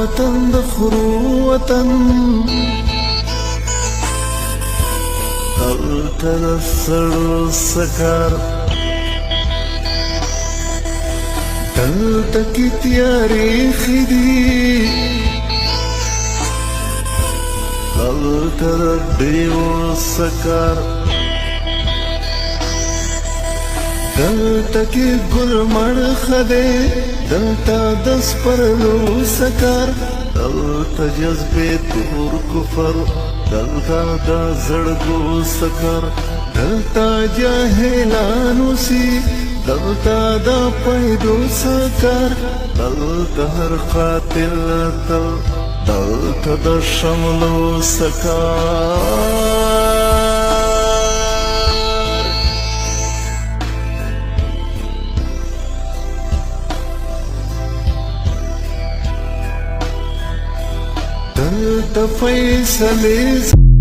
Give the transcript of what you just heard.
وطن د خرو وطن دلته د سړو سکار دلته کې تیارې خدي دلته د ډیو سکار دلته کې ګل مړ خدي دلته د سپرلو سکار دلته جذبې تور کفر دلته د زړګو سکر دلته جاهلان اوسي دلته د پیدو سکر دلته هر قاتل تل دلته د شملو سکر دلته فیصلې